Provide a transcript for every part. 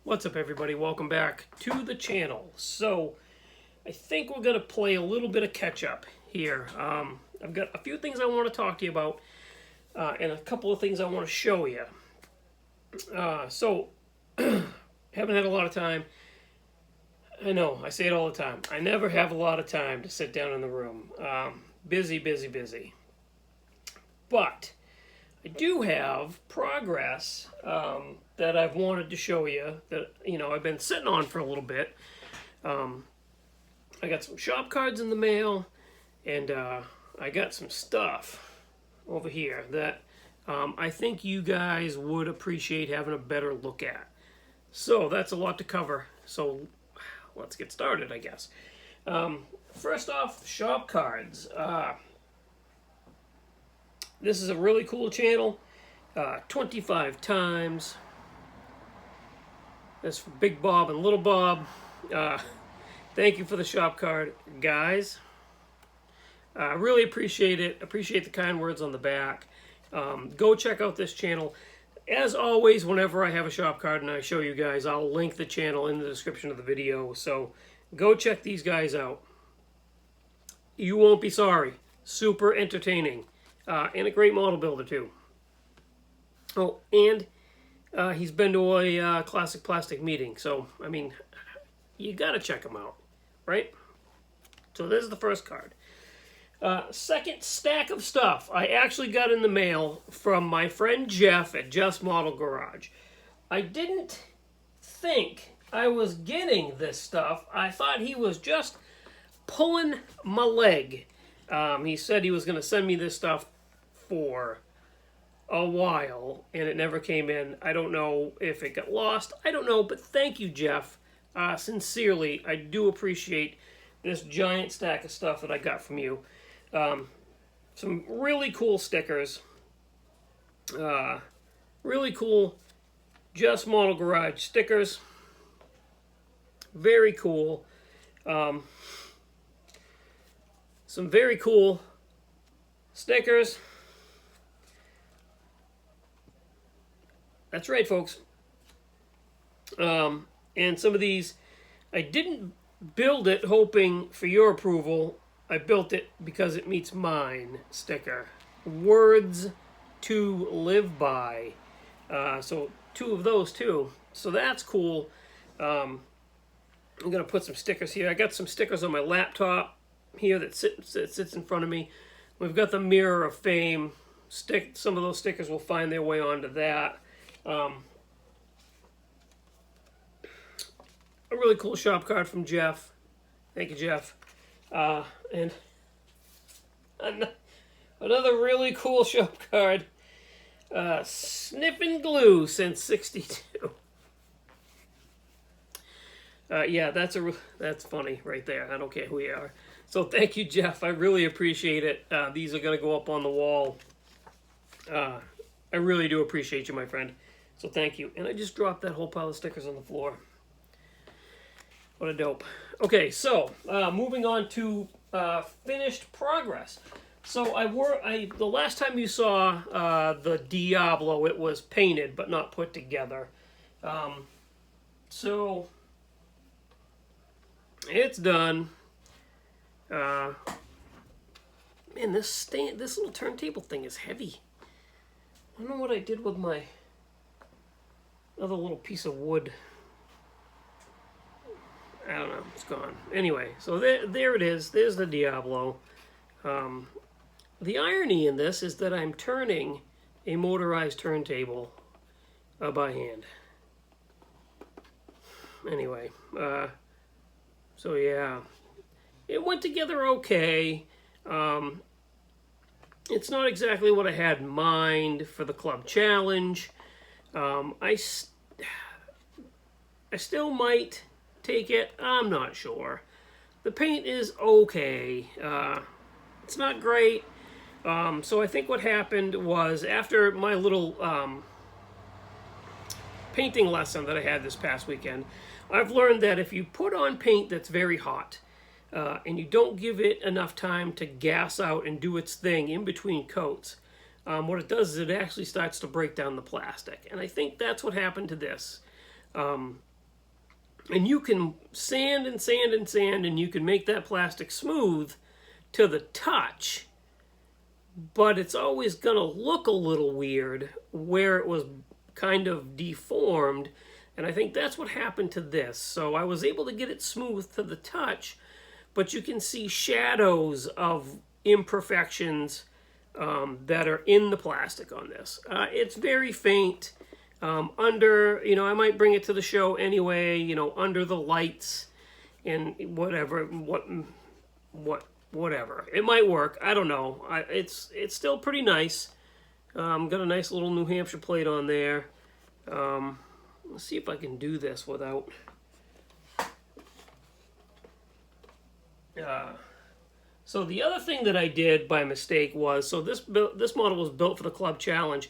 What's up, everybody? Welcome back to the channel. So I think we're going to play a little bit of catch up here. I've got a few things I want to talk to you about and a couple of things I want to show you. Haven't had a lot of time. I know, I say it all the time. I never have a lot of time to sit down in the room. Busy. But I do have progress that I've wanted to show you that, I've been sitting on for a little bit. I got some shop cards in the mail, and I got some stuff over here that I think you guys would appreciate having a better look at. So that's a lot to cover. So let's get started, I guess. First off, shop cards. This is a really cool channel. 25 times. That's for Big Bob and Little Bob. Thank you for the shop card, guys. I really appreciate it. Appreciate the kind words on the back. Go check out this channel. As always, whenever I have a shop card and I show you guys, I'll link the channel in the description of the video. So go check these guys out. You won't be sorry. Super entertaining. And a great model builder, too. Oh, and he's been to a Classic Plastic meeting. So, I mean, you got to check him out, right? So this is the first card. Second stack of stuff I actually got in the mail from my friend Jeff at Jeff's Model Garage. I didn't think I was getting this stuff. I thought he was just pulling my leg. He said he was going to send me this stuff for a while, and it never came in. I don't know if it got lost. I don't know, but thank you, Jeff. Sincerely, I do appreciate this giant stack of stuff that I got from you. Some really cool stickers. Really cool Just Model Garage stickers. Very cool. Some very cool stickers. That's right, folks. And some of these, I didn't build it hoping for your approval. I built it because it meets mine sticker. Words to live by. So two of those too. So that's cool. I'm going to put some stickers here. I got some stickers on my laptop here that sits in front of me. We've got the Mirror of Fame. Some of those stickers will find their way onto that. A really cool shop card from Jeff. Thank you, Jeff. And another really cool shop card. Sniffing glue since '62. Yeah, that's funny right there. I don't care who you are. So thank you, Jeff. I really appreciate it. These are going to go up on the wall. I really do appreciate you, my friend. So thank you. And I just dropped that whole pile of stickers on the floor. What a dope. Okay, so moving on to finished progress. So the last time you saw the Diablo, it was painted but not put together. So it's done. Man, this little turntable thing is heavy. I don't know what I did with my other little piece of wood. I don't know. It's gone. Anyway, so there it is. There's the Diablo. The irony in this is that I'm turning a motorized turntable by hand. Anyway, so yeah, it went together okay. It's not exactly what I had in mind for the club challenge. I still might take it. I'm not sure. The paint is okay. It's not great. So I think what happened was after my little painting lesson that I had this past weekend, I've learned that if you put on paint that's very hot and you don't give it enough time to gas out and do its thing in between coats, what it does is it actually starts to break down the plastic. And I think that's what happened to this. And you can sand and sand and sand, and you can make that plastic smooth to the touch, but it's always going to look a little weird where it was kind of deformed. And I think that's what happened to this. So I was able to get it smooth to the touch, but you can see shadows of imperfections that are in the plastic on this. It's very faint. Under, I might bring it to the show anyway, under the lights and whatever, whatever. It might work. I don't know. It's still pretty nice. Got a nice little New Hampshire plate on there. Let's see if I can do this without... So the other thing that I did by mistake was, so this model was built for the Club Challenge.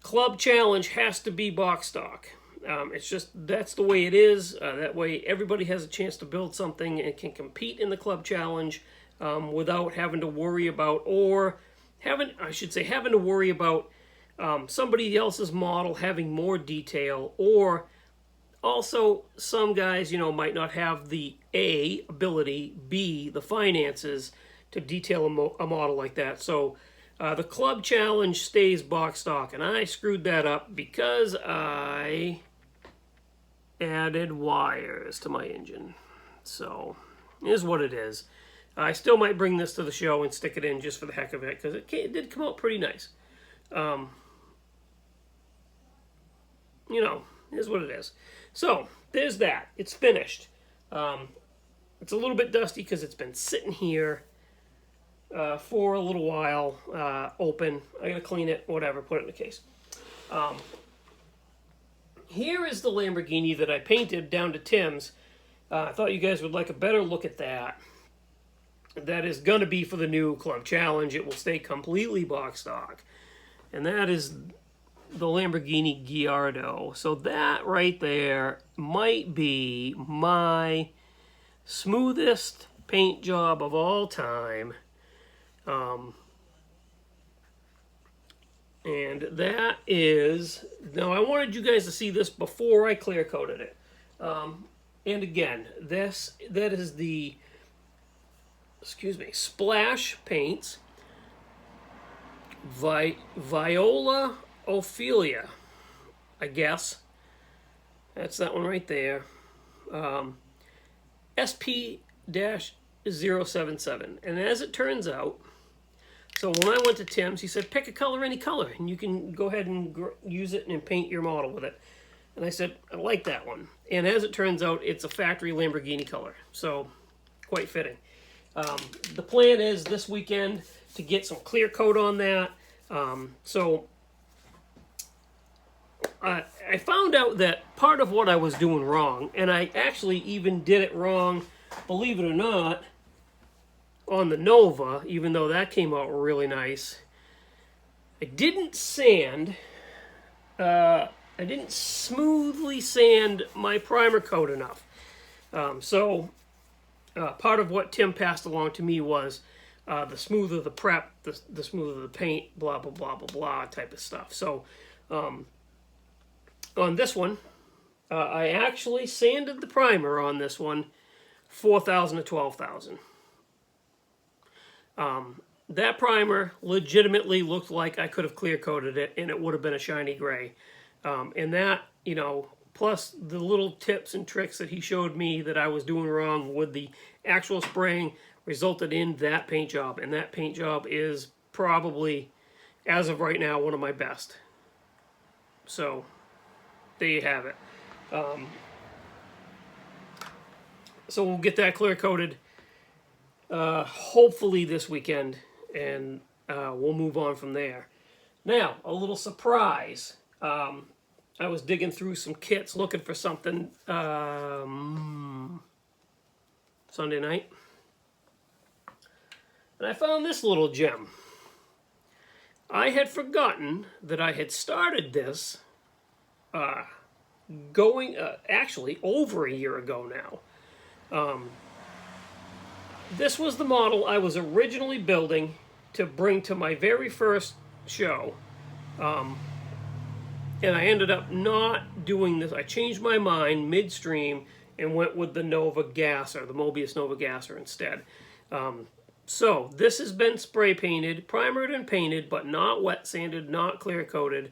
Club Challenge has to be box stock. It's just, that's the way it is. That way everybody has a chance to build something and can compete in the Club Challenge without having to worry about, having to worry about somebody else's model having more detail, or also some guys, might not have the A, ability, B, the finances to detail a model like that. So the Club Challenge stays box stock, and I screwed that up because I added wires to my engine. So it is what it is. I still might bring this to the show and stick it in just for the heck of it, because it did come out pretty nice. It is what it is. So there's that. It's finished. It's a little bit dusty because it's been sitting here for a little while, open. I gotta clean it, whatever, put it in the case. Here is the Lamborghini that I painted down to Tim's. I thought you guys would like a better look at that. That is going to be for the new Club Challenge. It will stay completely box stock. And that is the Lamborghini Gallardo. So that right there might be my smoothest paint job of all time. And that is... Now, I wanted you guys to see this before I clear coated it. And again, that is the... Splash Paints Viola Ophelia, I guess. That's that one right there. SP-077. And as it turns out, so when I went to Tim's, he said, pick a color, any color, and you can go ahead and use it and paint your model with it. And I said, I like that one. And as it turns out, it's a factory Lamborghini color. So, quite fitting. The plan is this weekend to get some clear coat on that. I found out that part of what I was doing wrong, and I actually even did it wrong, believe it or not, on the Nova, even though that came out really nice. I didn't smoothly sand my primer coat enough. Part of what Tim passed along to me was the smoother the prep, the smoother the paint, blah, blah, blah, blah, blah type of stuff. So on this one, I actually sanded the primer on this one 4,000 to 12,000. That primer legitimately looked like I could have clear coated it and it would have been a shiny gray. And that, plus the little tips and tricks that he showed me that I was doing wrong with the actual spraying resulted in that paint job. And that paint job is probably, as of right now, one of my best. So, there you have it. So we'll get that clear coated hopefully this weekend, and we'll move on from there. Now, a little surprise. I was digging through some kits looking for something Sunday night. And I found this little gem. I had forgotten that I had started this actually over a year ago now. This was the model I was originally building to bring to my very first show. and I ended up not doing this. I changed my mind midstream and went with the Nova Gasser, the Mobius Nova Gasser instead. So this has been spray painted, primered and painted, but not wet sanded, not clear coated.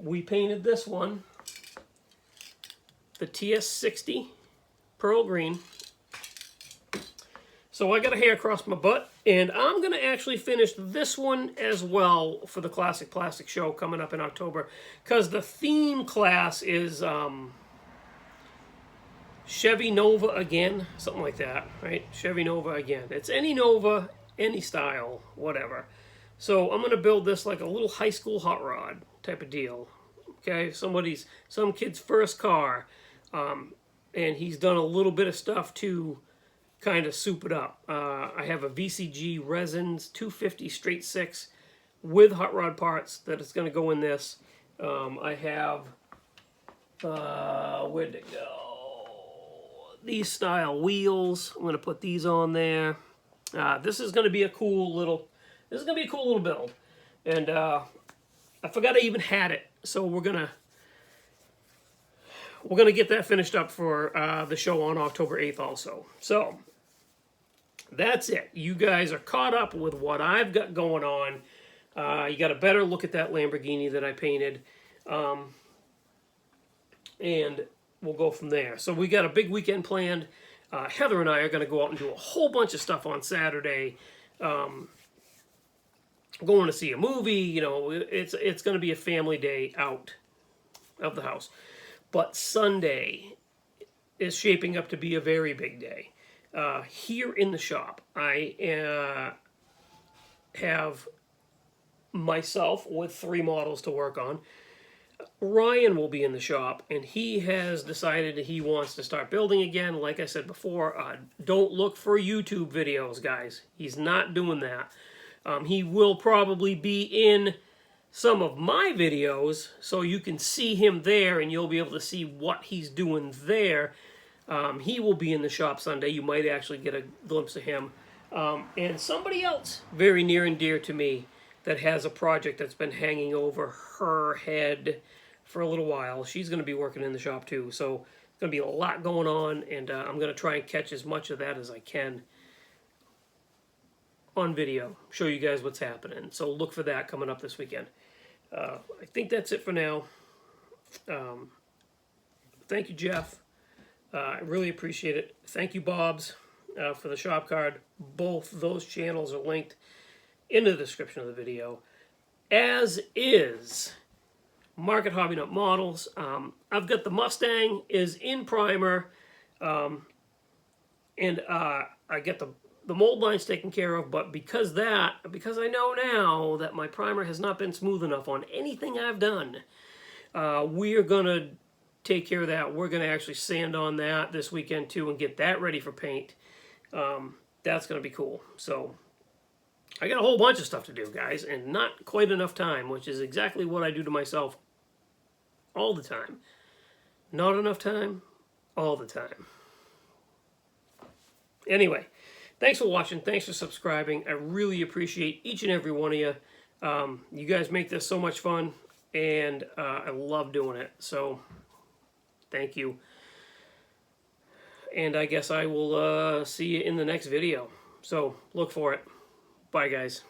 We painted this one, the TS60 Pearl Green. So I got a hair across my butt, and I'm going to actually finish this one as well for the Classic Plastic Show coming up in October, because the theme class is Chevy Nova again, something like that, right? Chevy Nova again. It's any Nova, any style, whatever. So I'm going to build this like a little high school hot rod type of deal. Okay, some kid's first car, and he's done a little bit of stuff to kind of soup it up. I have a VCG Resins 250 straight 6 with hot rod parts that is going to go in this. I have, where'd it go? These style wheels. I'm going to put these on there. This is going to be a cool little build. And I forgot I even had it, so we're gonna get that finished up for the show on October 8th also. So that's it. You guys are caught up with what I've got going on. You got a better look at that Lamborghini that I painted. And we'll go from there. So we got a big weekend planned. Heather and I are going to go out and do a whole bunch of stuff on Saturday. Going to see a movie. You know, it's going to be a family day out of the house. But Sunday is shaping up to be a very big day. Here in the shop, I have myself with 3 models to work on. Ryan will be in the shop, and he has decided that he wants to start building again. Like I said before, don't look for YouTube videos, guys. He's not doing that. He will probably be in some of my videos, so you can see him there, and you'll be able to see what he's doing there. He will be in the shop Sunday. You might actually get a glimpse of him. And somebody else very near and dear to me that has a project that's been hanging over her head for a little while. She's going to be working in the shop too. So it's going to be a lot going on, and I'm going to try and catch as much of that as I can on video. Show you guys what's happening. So look for that coming up this weekend. I think that's it for now. Thank you, Jeff. I really appreciate it. Thank you, Bob's, for the shop card. Both those channels are linked in the description of the video, as is Market Hobby Nut Models. I've got the Mustang is in primer, and I get the mold lines taken care of, but because I know now that my primer has not been smooth enough on anything I've done, we are going to take care of that. We're going to actually sand on that this weekend too and get that ready for paint. That's going to be cool. So I got a whole bunch of stuff to do, guys, and not quite enough time, which is exactly what I do to myself all the time. Not enough time, all the time. Anyway, thanks for watching. Thanks for subscribing. I really appreciate each and every one of you. You guys make this so much fun, and I love doing it. So thank you. And I guess I will see you in the next video. So look for it. Bye, guys.